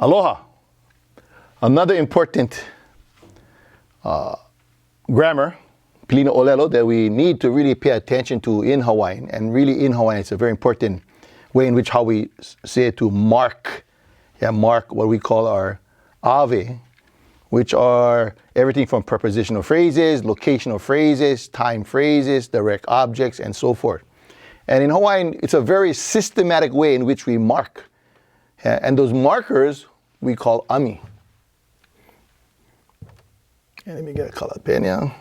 Aloha. Another important grammar, pilina ʻŌlelo, that we need to really pay attention to in Hawaiian. And really in Hawaiian, it's a very important way in which how we say it to mark. Yeah, mark what we call our ave, which are everything from prepositional phrases, locational phrases, time phrases, direct objects, and so forth. And in Hawaiian, it's a very systematic way in which we mark. Yeah, and those markers we call ʻAmi. And let me get a colored pen now.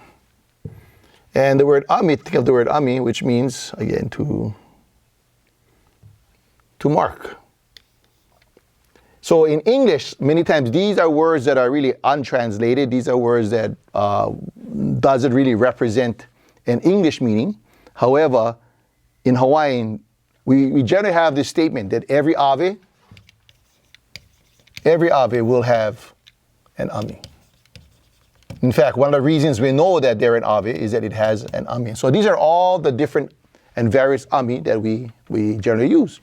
And the word ʻAmi, think of the word ʻAmi, which means, again, to mark. So in English, many times these are words that are really untranslated. These are words that doesn't really represent an English meaning. However, in Hawaiian, we generally have this statement that every ave will have an ʻAmi. In fact, one of the reasons we know that they're an ave is that it has an ʻAmi. So these are all the different and various ʻAmi that we generally use.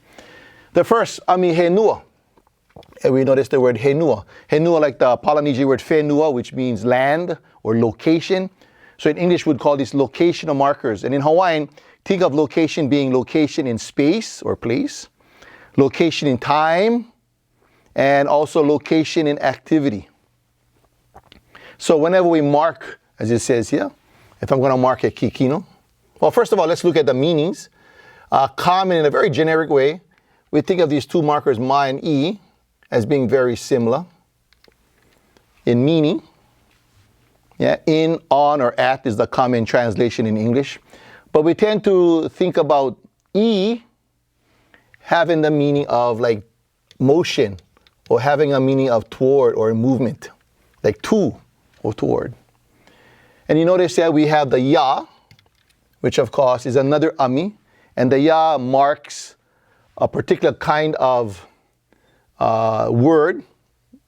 The first, ʻAmi henua. And we notice the word henua. Henua, like the Polynesian word whenua, which means land or location. So in English, we'd call these locational markers. And in Hawaiian, think of location being location in space or place, location in time, and also location in activity. So whenever we mark, as it says here, if I'm going to mark a kikino, well, first of all, let's look at the meanings. Common in a very generic way, we think of these two markers, ma and e, as being very similar in meaning. Yeah, in, on, or at is the common translation in English. But we tend to think about e having the meaning of like motion, or having a meaning of toward or movement, like to or toward. And you notice that we have the ya, which of course is another ʻAmi, and the ya marks a particular kind of word,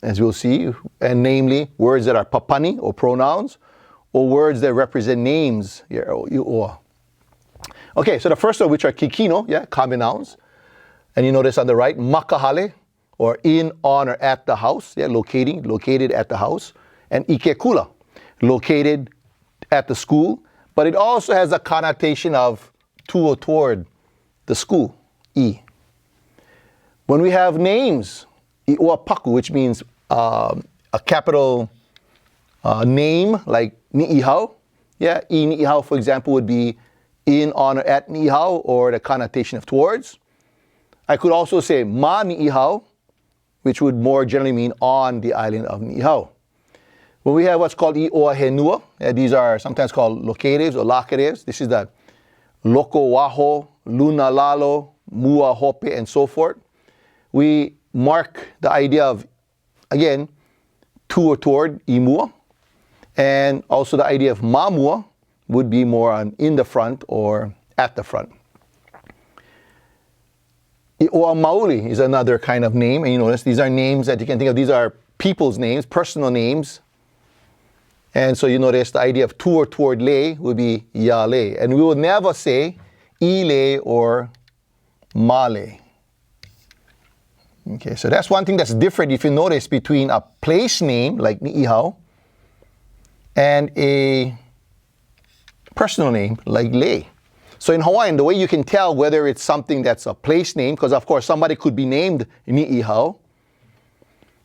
as we'll see, and namely words that are papani or pronouns, or words that represent names. Okay, so the first one, which are kikino, yeah, common nouns. And you notice on the right, makahale, or in, on, or at the house, yeah, located at the house. And ikekula, located at the school. But it also has a connotation of to or toward the school, i. When we have names, iʻoapaku, which means a capital name, like niʻihau. Yeah, I niʻihau, for example, would be in, on, or at niʻihau, or the connotation of towards. I could also say ma niʻihau, which would more generally mean on the island of Niʻihau. When we have what's called iʻoa henua, these are sometimes called locatives or locatives. This is the loko waho, luna lalo, mua hope, and so forth. We mark the idea of, again, to or toward, imua, and also the idea of mamua would be more on in the front or at the front. Iʻoa mauli is another kind of name, and you notice these are names that you can think of. These are people's names, personal names. And so you notice the idea of to or toward le would be ya le. And we will never say ile or male. Okay, so that's one thing that's different, if you notice, between a place name like Niʻihau and a personal name like le. So in Hawaiian, the way you can tell whether it's something that's a place name, because of course somebody could be named Niʻihau,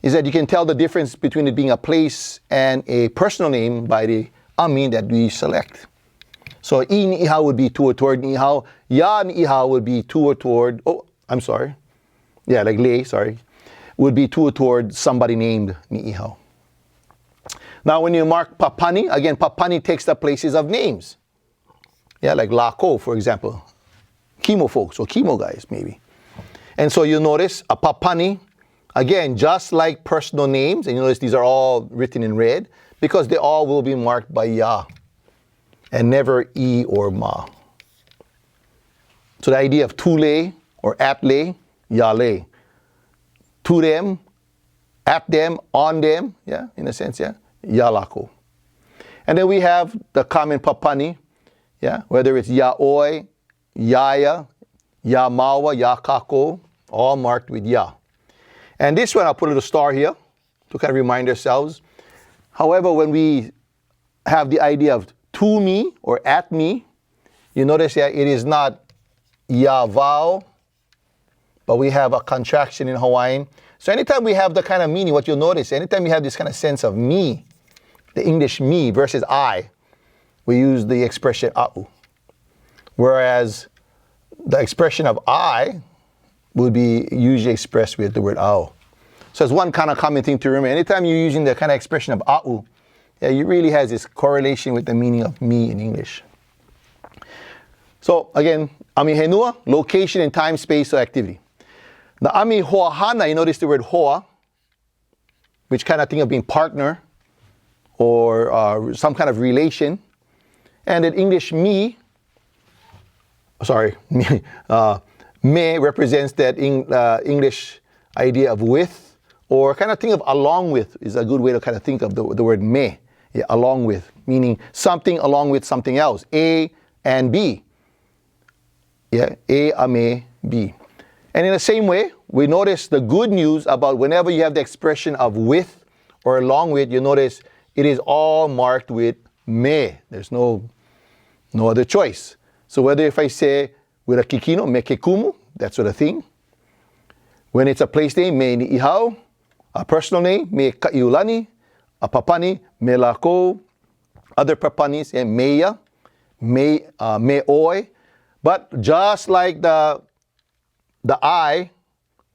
is that you can tell the difference between it being a place and a personal name by the ʻAmi that we select. So I niʻihau would be to or toward Niʻihau. Ya niʻihau would be to or toward, like le, would be to or toward somebody named Niʻihau. Now when you mark papani, again, papani takes the places of names. Yeah, like lako, for example. Kimo folks, or kimo guys, maybe. And so you notice a papani, again, just like personal names, and you notice these are all written in red, because they all will be marked by ya, and never i or ma. So the idea of tule or at le, ya le. To them, at them, on them, yeah, in a sense, yeah, ya lako. And then we have the common papani, yeah, whether it's yaoi, yaya, ya mawa, ya kako, all marked with ya. And this one, I'll put a little star here to kind of remind ourselves. However, when we have the idea of to me or at me, you notice that it is not ya vowel, but we have a contraction in Hawaiian. So anytime we have the kind of meaning, what you'll notice, anytime you have this kind of sense of me, the English me versus I, we use the expression a'u. Whereas the expression of I would be usually expressed with the word ao. So it's one kind of common thing to remember. Anytime you're using the kind of expression of a'u, yeah, it really has this correlation with the meaning of me in English. So again, ʻAmi henua, location in time, space, or activity. The ʻAmi hoahana, you notice the word hoa, which kind of think of being partner or some kind of relation. And in English me represents that English idea of with, or kind of think of along with is a good way to kind of think of the word me. Yeah, along with, meaning something along with something else. A and B. Yeah, A, ame, B. And in the same way, we notice the good news about whenever you have the expression of with or along with, you notice it is all marked with me. There's no other choice. So whether if I say with a kikino, me ke kumu, that sort of thing. When it's a place name, me ni ihau. A personal name, me ka iulani. A papani, me lako. Other papanis, meya, me oi. But just like the I,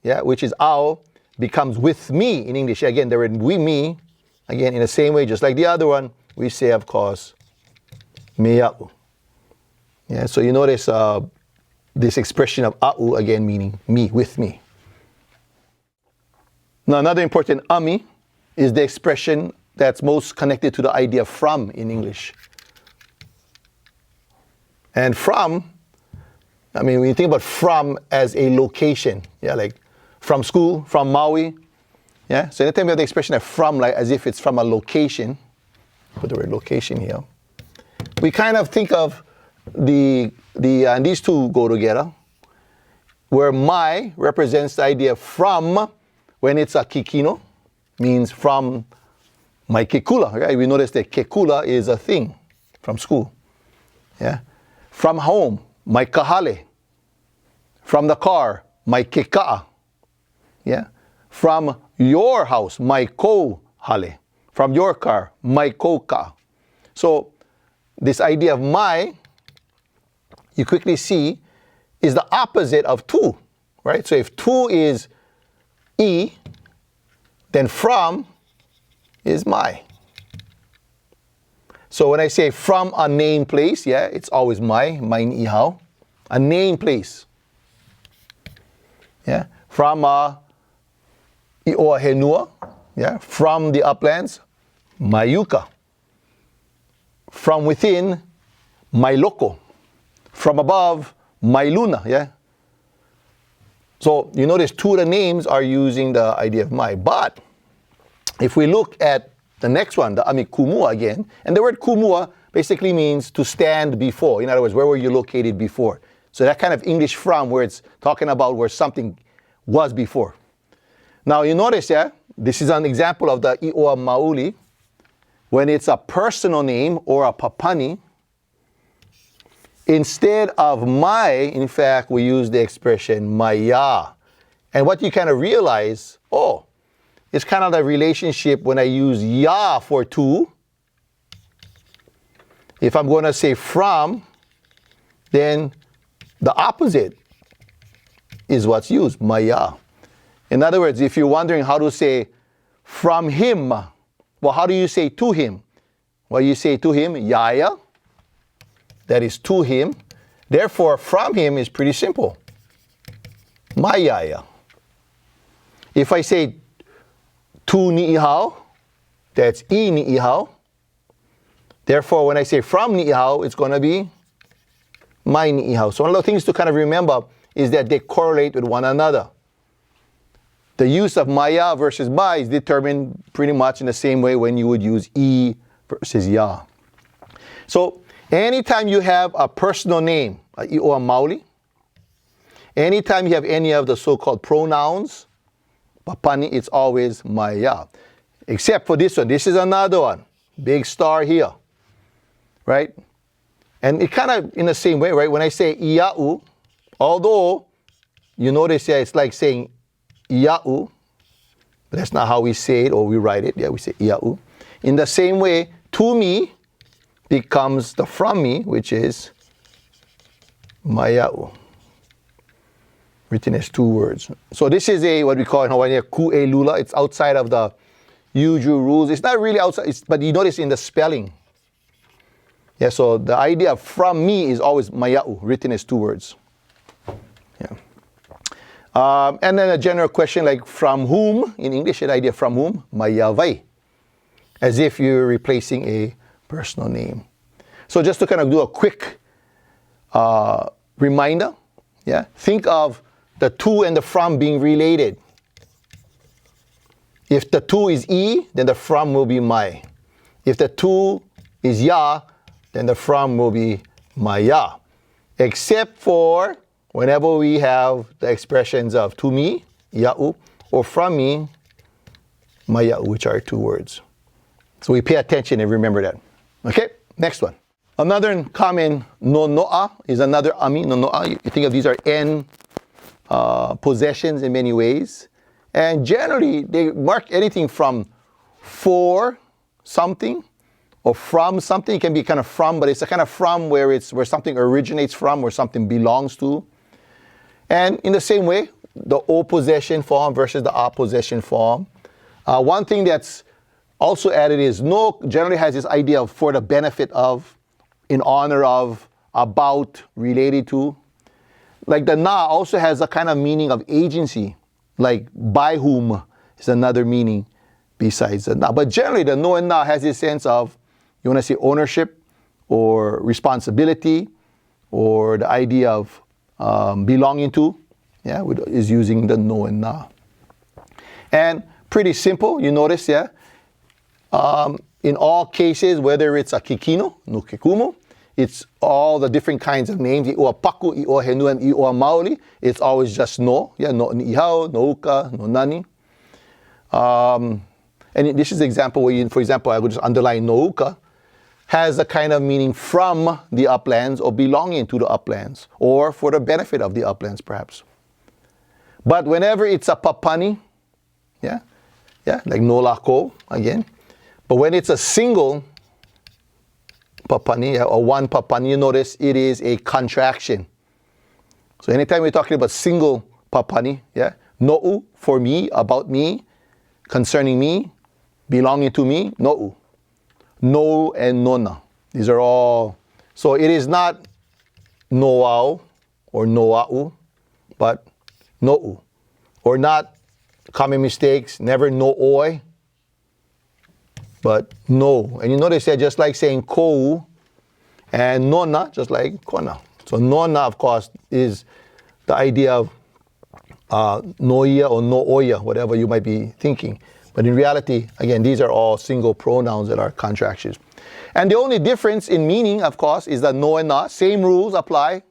yeah, which is ao, becomes with me in English. Again, the word we me, again, in the same way, just like the other one, we say, of course, meya'u. Yeah, so you notice this expression of a'u, again, meaning me, with me. Now, another important ʻAmi is the expression that's most connected to the idea of from in English. And from, I mean, when you think about from as a location, yeah, like from school, from Maui, yeah. So anytime you have the expression of from, like as if it's from a location, put the word location here, we kind of think of and these two go together, where my represents the idea of from when it's a kikino, means from my kekula, right? We notice that kekula is a thing from school, yeah. From home, my kahale. From the car, my keka'a. Yeah. From your house, my kohale. From your car, my koka'a. So this idea of my, you quickly see, is the opposite of to, right? So if to is e, then from is my. So when I say from a named place, yeah, it's always my ihau, a named place. Yeah, from Ioa Henua, yeah, from the uplands, Mayuka. From within, Mailoko. From above, Mailuna, yeah. So you notice two of the names are using the idea of my. But if we look at the next one, the ʻAmi kumua again, and the word kumua basically means to stand before. In other words, where were you located before? So that kind of English from where it's talking about where something was before. Now you notice, yeah, this is an example of the i'oa mauli. When it's a personal name or a papani, instead of my, in fact, we use the expression maya. And what you kind of realize, it's kind of the relationship when I use ya for to. If I'm going to say from, then the opposite is what's used, maya. In other words, if you're wondering how to say from him, well, how do you say to him? Well, you say to him, yaya. That is to him. Therefore, from him is pretty simple. My yaya. If I say to ni'ihau, that's I ni'ihau. Therefore, when I say from ni'ihau, it's going to be my ni'ihau. So one of the things to kind of remember is that they correlate with one another. The use of maya versus my is determined pretty much in the same way when you would use I versus ya. So anytime you have a personal name, i'oa mauli, anytime you have any of the so-called pronouns, papani, it's always maya. Except for this one. This is another one. Big star here. Right? And it kind of in the same way, right? When I say ia'u, although you notice here it's like saying ia'u, but that's not how we say it or we write it. Yeah, we say ia'u. In the same way, to me becomes the from me, which is maia'u, written as two words. So this is what we call in Hawaiian ku'elula. It's outside of the usual rules. It's not really outside, but you notice in the spelling. Yeah, so the idea of from me is always maia'u, written as two words. Yeah. And then a general question like from whom, in English, the idea from whom, maiawai, as if you're replacing a personal name. So just to kind of do a quick reminder, yeah, think of the to and the from being related. If the to is e, then the from will be mai. If the to is ya, then the from will be maya. Except for whenever we have the expressions of to me, ya'u, or from me, maia'u, which are two words. So we pay attention and remember that. Okay, next one. Another common no no'a is another ʻAmi, no no'a. You think of these are N possessions in many ways. And generally, they mark anything from for something or from something. It can be kind of from, but it's a kind of from where something originates from, where something belongs to. And in the same way, the O possession form versus the A possession form. One thing that's also added is no generally has this idea of for the benefit of, in honor of, about, related to. Like the na also has a kind of meaning of agency, like by whom is another meaning besides the na. But generally the no and na has this sense of, you want to say ownership or responsibility or the idea of belonging to, yeah, is using the no and na. And pretty simple, you notice, yeah. In all cases, whether it's a kikino, no kikumu, it's all the different kinds of names, i'oa paku, i'oa henu, and i'oa maoli, it's always just no, yeah, no ni'ihau, no uka, no nani. And this is an example where, for example, I would just underline no uka, has a kind of meaning from the uplands or belonging to the uplands, or for the benefit of the uplands, perhaps. But whenever it's a papani, yeah, like no lako, again, but when it's a single papani, or one papani, you notice it is a contraction. So anytime we're talking about single papani, yeah, no'u, for me, about me, concerning me, belonging to me, no'u. No and nona. These are all, so it is not noau or noa'u, but no'u. Or not common mistakes, never no'oi, but no. And you notice that just like saying kou and nona, just like kona. So nona, of course, is the idea of noia or nooia, whatever you might be thinking. But in reality, again, these are all single pronouns that are contractions. And the only difference in meaning, of course, is that no and na, same rules apply.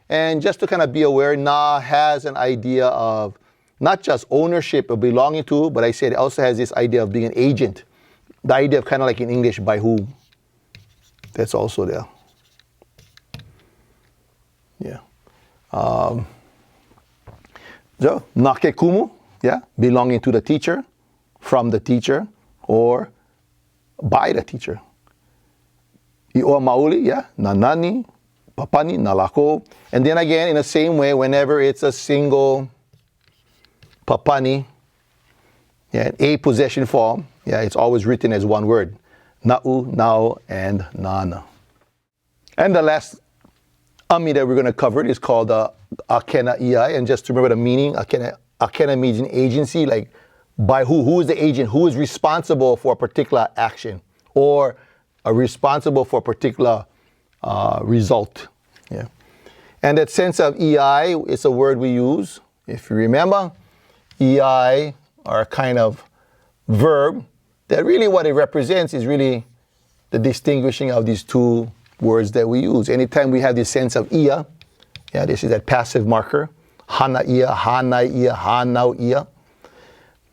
And just to kind of be aware, na has an idea of not just ownership or belonging to, but I said it also has this idea of being an agent. The idea of kind of like in English, by whom. That's also there. Yeah. So, nake kumu, yeah, belonging to the teacher, from the teacher, or by the teacher. I'oa mauli, yeah, nanani, papani, nalako. And then again, in the same way, whenever it's a single papani, yeah, a possession form, yeah, it's always written as one word. Na'u, nao, and nana. And the last ʻAmi that we're going to cover is called the akena iai. And just to remember the meaning, akena means an agency, like by who is the agent, who is responsible for a particular action, or are responsible for a particular result. Yeah. And that sense of ei is a word we use. If you remember, ei are a kind of verb that really what it represents is really the distinguishing of these two words that we use. Anytime we have this sense of ia, yeah, this is that passive marker, hana ia, hanai ia, hanau ia.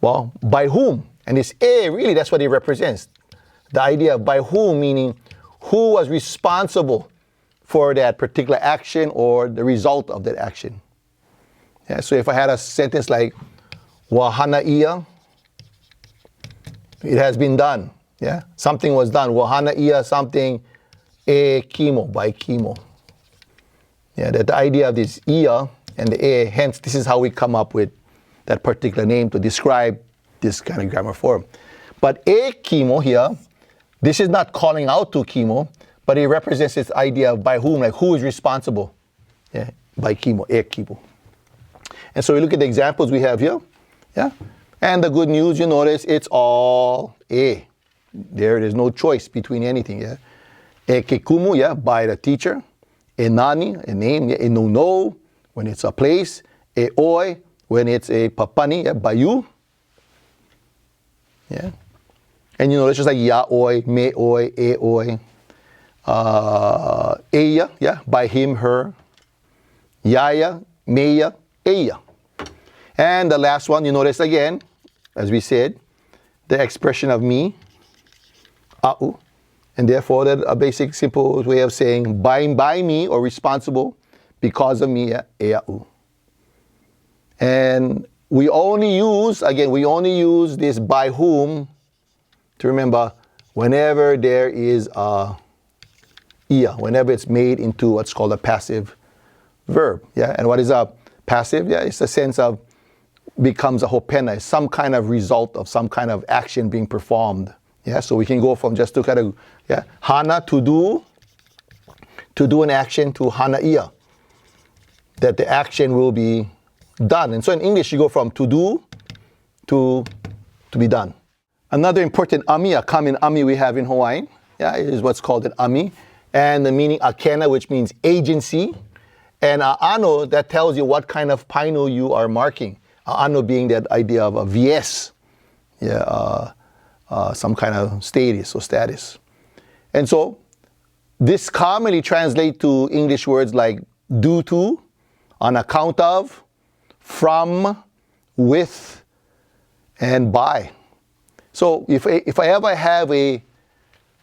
Well, by whom? And this A, really, that's what it represents. The idea of by whom, meaning who was responsible for that particular action or the result of that action. Yeah, so if I had a sentence like, wahana iya, it has been done. Yeah, something was done. Wahana iya something, e kimo, by kimo. Yeah, that the idea of this iya and the a, hence this is how we come up with that particular name to describe this kind of grammar form. But e kimo here, this is not calling out to kimo, but it represents this idea of by whom, like who is responsible. Yeah, by kimo, e kimo. And so we look at the examples we have here. Yeah, and the good news, you notice it's all a. There's no choice between anything. Yeah, e ke kumu, yeah, by the teacher. E nani, a name. Yeah? E no, when it's a place. E oi, when it's a papani, yeah, by you. Yeah, and you know it's just like ya oi, me oi, e oi. Eya, yeah, by him, her. Yaya, meya, eya. And the last one, you notice again, as we said, the expression of me, a'u. And therefore, that a basic, simple way of saying by me or responsible because of me, ea'u. And we only use this by whom to remember whenever there is a ia, whenever it's made into what's called a passive verb. Yeah, and what is a passive? Yeah, it's a sense of becomes a hopena, some kind of result of some kind of action being performed. Yeah, so we can go from just to kind of, yeah, hana, to do an action, to hana ia, that the action will be done. And so in English, you go from to do to be done. Another important ʻAmi, a common ʻAmi we have in Hawaiian, yeah, is what's called an ʻAmi, and the meaning akena, which means agency, and a'ano, that tells you what kind of paino you are marking. A'ano being that idea of a VS, yeah, some kind of status or status. And so this commonly translates to English words like due to, on account of, from, with, and by. So if I ever have a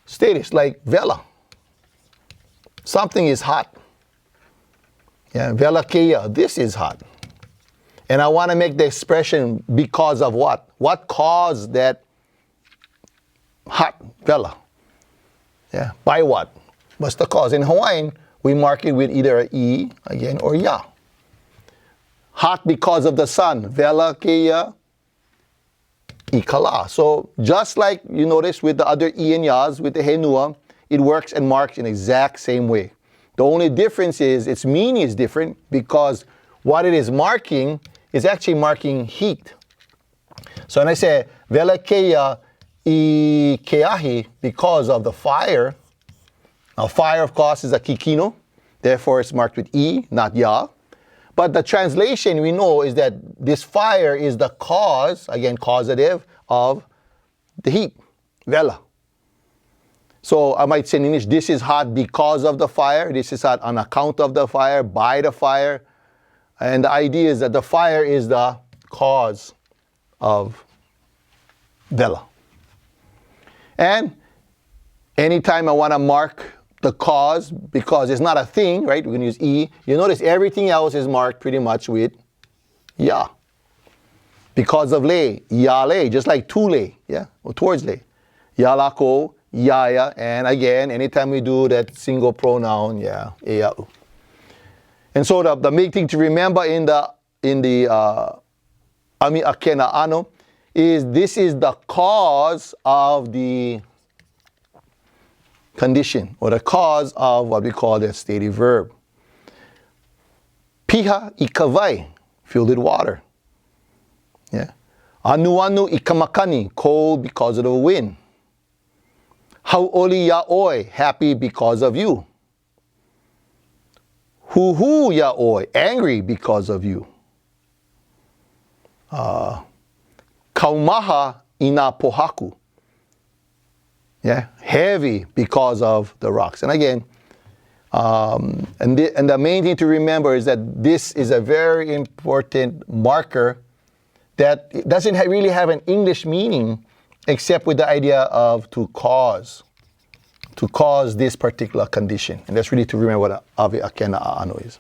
status like vela, something is hot. Yeah, vela keia, this is hot. And I want to make the expression because of what? What caused that hot vela? Yeah, by what? What's the cause? In Hawaiian, we mark it with either a e, again, or ya. Hot because of the sun. Vela keia ikala. So just like you notice with the other e and yas, with the henua, it works and marks in the exact same way. The only difference is its meaning is different because what it is marking is actually marking heat. So when I say vela keia I keahi, because of the fire. Now fire, of course, is a kikino, therefore it's marked with e, not ya. But the translation we know is that this fire is the cause, again causative, of the heat, vela. So I might say in English, this is hot because of the fire, this is hot on account of the fire, by the fire. And the idea is that the fire is the cause of vela. And anytime I want to mark the cause, because it's not a thing, right? We're going to use e. You notice everything else is marked pretty much with ya. Because of le, ya le, just like to le, yeah, or towards le. Ya lako, yaya, and again, anytime we do that single pronoun, yeah, eau. And so the main thing to remember in the ʻAmi akena ano is this is the cause of the condition, or the cause of what we call the stative verb. Piha ikavai, filled with water. Yeah. Anu anu ikamakani, cold because of the wind. Hau'oli ya'oi, happy because of you. Huhu ya'oi, angry because of you. Kaumaha ina pohaku. Yeah, heavy because of the rocks. And again, and the main thing to remember is that this is a very important marker that it doesn't really have an English meaning except with the idea of to cause this particular condition. And that's really to remember what avi, akena, a'ano is.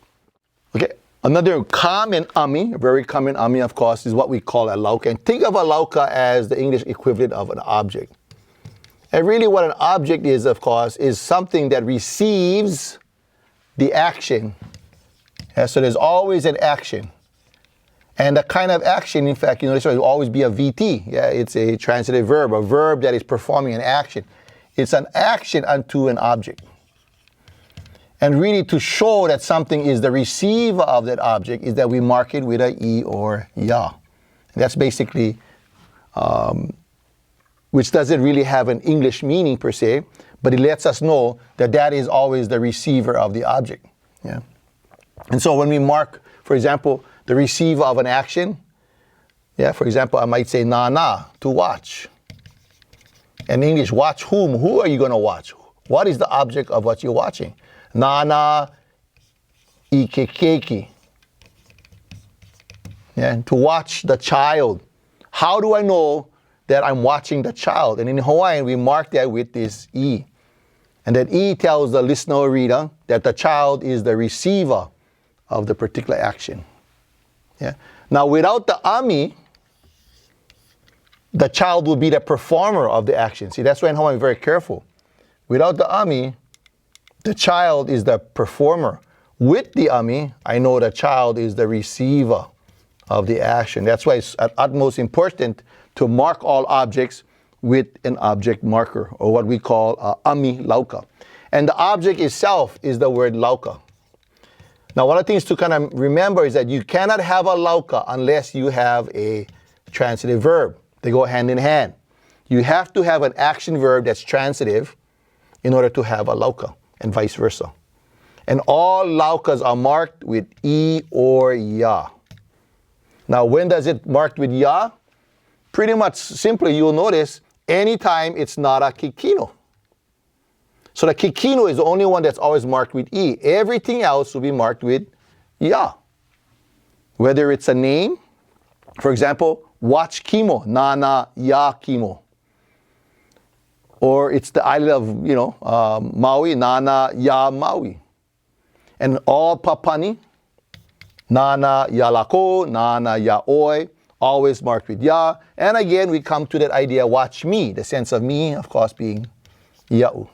Okay, another common ʻAmi, a very common ʻAmi, of course, is what we call a lauka. And think of a lauka as the English equivalent of an object. And really what an object is, of course, is something that receives the action. Yeah, so there's always an action. And the kind of action, in fact, this will always be a VT. Yeah, it's a transitive verb, a verb that is performing an action. It's an action unto an object. And really to show that something is the receiver of that object is that we mark it with a E or ya. And that's basically, which doesn't really have an English meaning per se, but it lets us know that that is always the receiver of the object. Yeah. And so when we mark, for example, the receiver of an action, yeah, for example, I might say na, to watch. In English, watch whom? Who are you going to watch? What is the object of what you're watching? Na ikekeki. Yeah, to watch the child. How do I know that I'm watching the child? And in Hawaiian, we mark that with this E. And that E tells the listener or reader that the child is the receiver of the particular action. Yeah. Now, without the ʻAmi, the child will be the performer of the action. See, that's why in Hawaii, very careful. Without the ʻAmi, the child is the performer. With the ʻAmi, I know the child is the receiver of the action. That's why it's at utmost important to mark all objects with an object marker, or what we call ʻAmi lauka. And the object itself is the word lauka. Now, one of the things to kind of remember is that you cannot have a lauka unless you have a transitive verb. They go hand in hand. You have to have an action verb that's transitive in order to have a lauka, and vice versa. And all laukas are marked with E or ya. Now, when does it marked with ya? Pretty much simply, you'll notice anytime it's not a kikino. So the kikino is the only one that's always marked with E. Everything else will be marked with ya. Whether it's a name, for example, watch kimo, na ya kimo. Or it's the island of, Maui, na ya Maui. And all papani, na ya lako, na ya oi, always marked with ya. And again, we come to that idea, watch me, the sense of me, of course, being ya'u.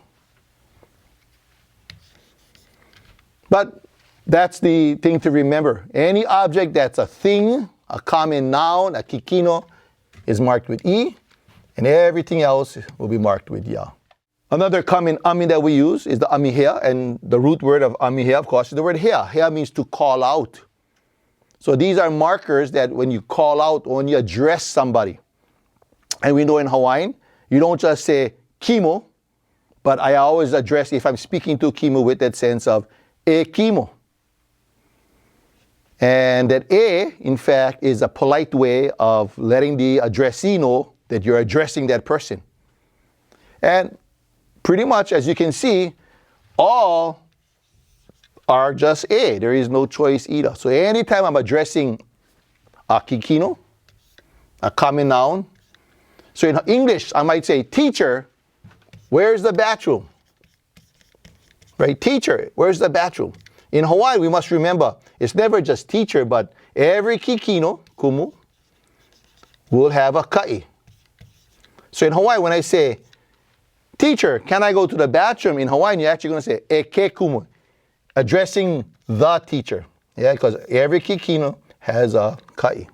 But that's the thing to remember. Any object that's a thing, a common noun, a kikino, is marked with E, and everything else will be marked with ya. Another common ʻAmi that we use is the ʻAmi hea, and the root word of ʻAmi hea, of course, is the word hea. Hea means to call out. So these are markers that when you call out or when you address somebody. And we know in Hawaiian, you don't just say kimo, but I always address, if I'm speaking to kimo, with that sense of e kimo. And that e, in fact, is a polite way of letting the addressee know that you're addressing that person. And pretty much, as you can see, all are just e. There is no choice either. So anytime I'm addressing a kikino, a common noun, so in English, I might say, teacher, where's the bathroom? Right? Teacher, where's the bathroom? In Hawaii, we must remember, it's never just teacher, but every kikino, kumu, will have a ka'i. So in Hawaii, when I say, teacher, can I go to the bathroom? In Hawaiian, you're actually going to say, e ke kumu, addressing the teacher. Yeah, because every kikino has a ka'i.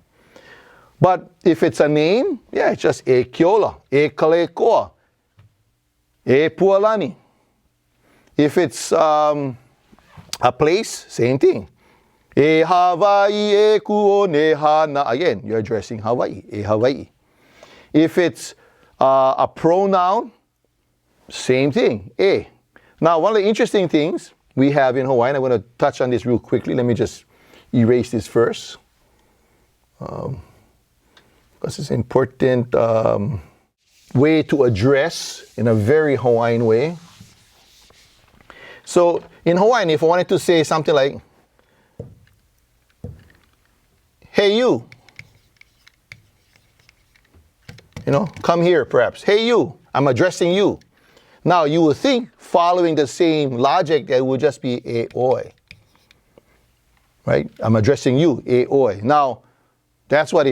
But if it's a name, yeah, it's just e kiola, e kalekoa, e pualani. If it's a place, same thing. E Hawaii, e kuo ne hana. Again, you're addressing Hawaii, e Hawaii. If it's a pronoun, same thing, e. Now, one of the interesting things we have in Hawaii, and I'm going to touch on this real quickly. Let me just erase this first. Because it's an important way to address in a very Hawaiian way. So in Hawaiian, if I wanted to say something like, hey you, come here perhaps. Hey you, I'm addressing you. Now you would think, following the same logic, that it would just be e oi. Right? I'm addressing you, e oi. Now, that's what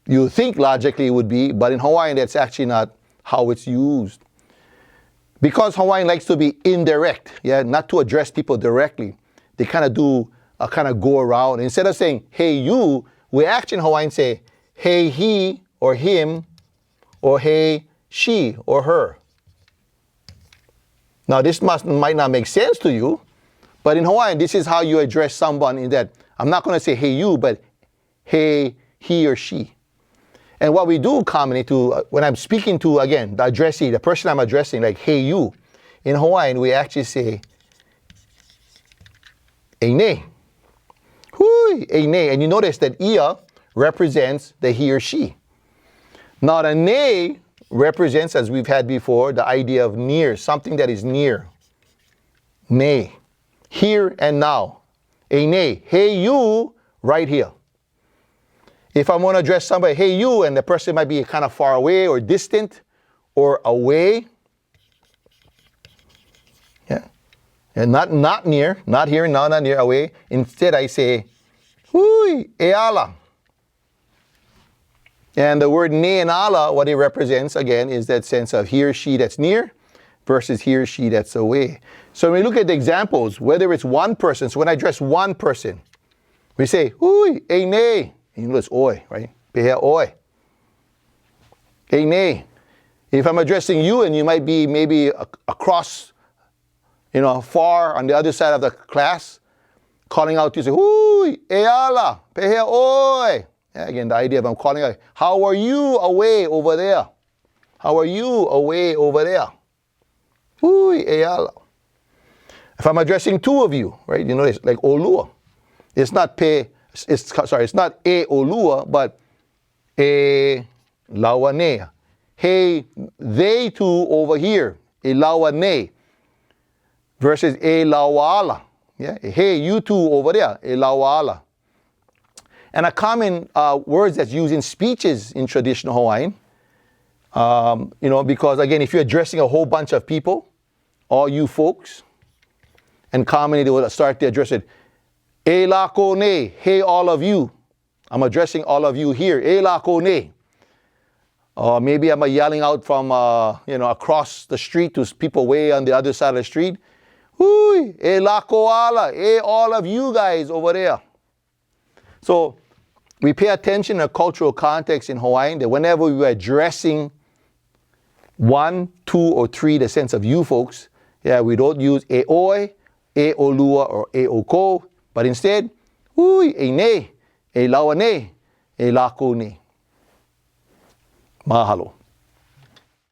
you think logically it would be, but in Hawaiian that's actually not how it's used. Because Hawaiian likes to be indirect, not to address people directly. They kind of do a kind of go around. Instead of saying, hey you, we actually in Hawaiian say, hey he or him, or hey she or her. Now this might not make sense to you, but in Hawaiian this is how you address someone, in that I'm not going to say hey you, but hey he or she. And what we do commonly when I'm speaking to, again, the addressee, the person I'm addressing, like hey you, in Hawaiian we actually say eine. Hui, eine. And you notice that ia represents the he or she. Now the ne represents, as we've had before, the idea of near, something that is near. Ne, here and now. Eine, hey you, right here. If I'm going to address somebody, hey you, and the person might be kind of far away or distant or away. And not near, not here, now, not near, away. Instead I say, hui, e ala. And the word ne and ala, what it represents, again, is that sense of he or she that's near versus he or she that's away. So when we look at the examples, whether it's one person, so when I address one person, we say, hui, e ne. You know it's oi, right? Pehea oi. E ne. If I'm addressing you and you might be maybe across, far on the other side of the class, calling out to you, say, hui, e ala, pehea oi. Again, the idea of I'm calling out, how are you away over there? How are you away over there? Hui, e ala. If I'm addressing two of you, right? It's like olua. It's not it's not e olua, but e lawane. Hey, they two over here, e lawane, versus e lawala. Hey, you two over there, e lawala. And a common words that's used in speeches in traditional Hawaiian, because again, if you're addressing a whole bunch of people, all you folks, and commonly they will start to address it, e lako ne, hey all of you. I'm addressing all of you here, e lako ne. Or maybe I'm yelling out from, across the street to people way on the other side of the street. Hui, e lako ala, all of you guys over there. So we pay attention to cultural context in Hawaiian, that whenever we are addressing one, two, or three, the sense of you folks, we don't use e oi, e olua, or e oko, but instead, hui, e ne, e lawane, e lako ne. Mahalo.